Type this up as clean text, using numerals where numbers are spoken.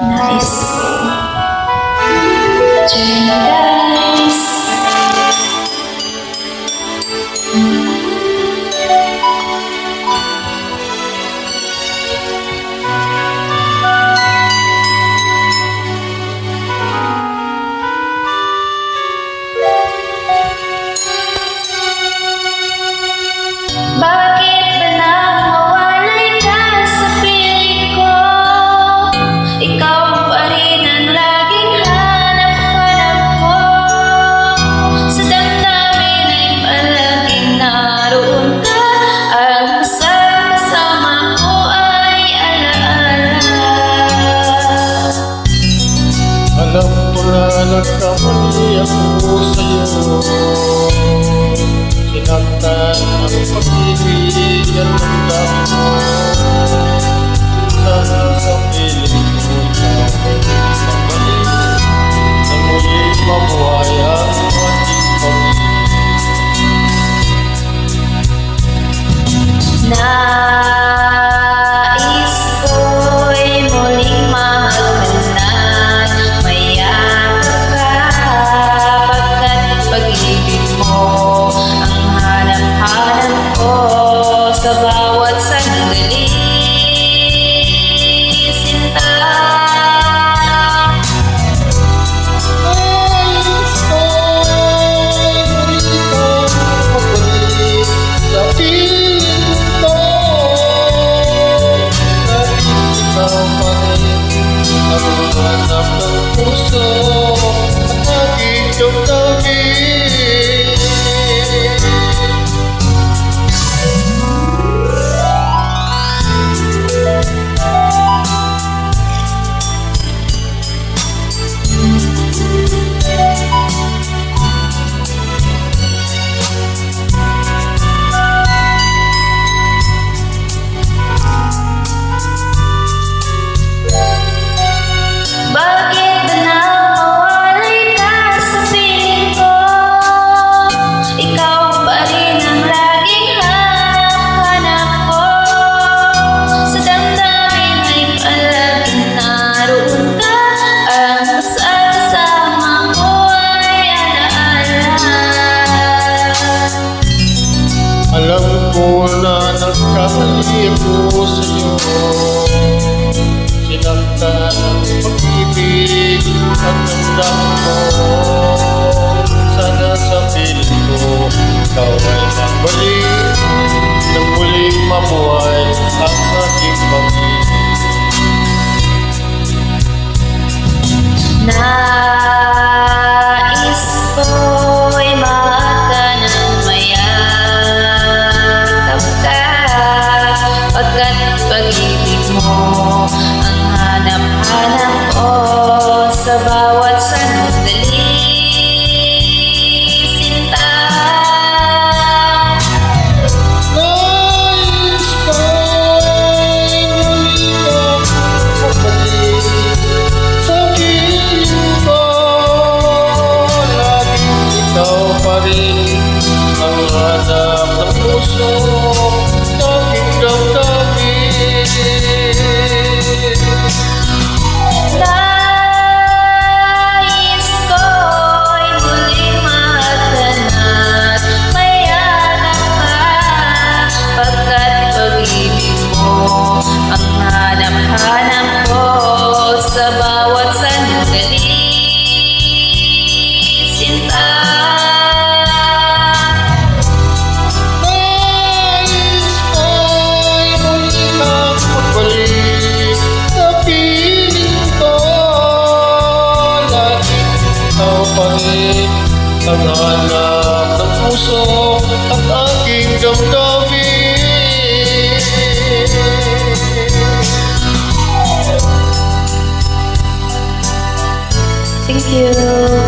Nais Journey guys. Bakit ba nang mawalay ka sa piling ko? Ikaw pa rin ang laging hanap-hanap ko. Sa damdamin ay palaging naroon ka. Ang kasama ko ay alaala. Alam ko na nagkamali ako sa'yo. Sinaktan ang pag-ibig at ang damo. Sana sa piling ko ikaw ang mali. Na muli mabuhay ang ating pag-ibig. Nais ko'y muling mahagdanan. Mayakap ka pagkat pag-ibig mo ang hanap-hanap ko sa bawat sandali. Sinta, Nais ko'y muli kang magbalik sa piling ko. Naging ikaw pa rin ang hanap ng puso at aking damdamin. bakit ba nang mawalay ka sa piling ko? Ikaw pa rin ang laging hanap-hanap ko. Sa damdamin ay palaging naroon ka. Ang kasama ko ay alaala. Alam ko na nagkamali ako sa'yo. Sinaktan ang pag-ibig at ang damo. Sana sa piling ko ikaw ay nagbalik. Nang muling mabuhay ang ating pag-ibig. Nais ko'y maaga ng mayakap ka pagkat pag-ibig mo ang hanap-hanap ko sa bawat sandali. Sinta, Nais ko'y muli kang magbalik sa piling ko. Laging ikaw pa rin ang hanap ng puso at aking damdamin. nais ko'y muling mahagdanan. Mayakap ka pagkat pag-ibig mo ang hanap-hanap ko sa bawat sandali. Sinta, Nais ko'y muli kang magbalik sa piling ko. Laging ikaw pa rin ang hanap ng puso at aking damdamin. thank you.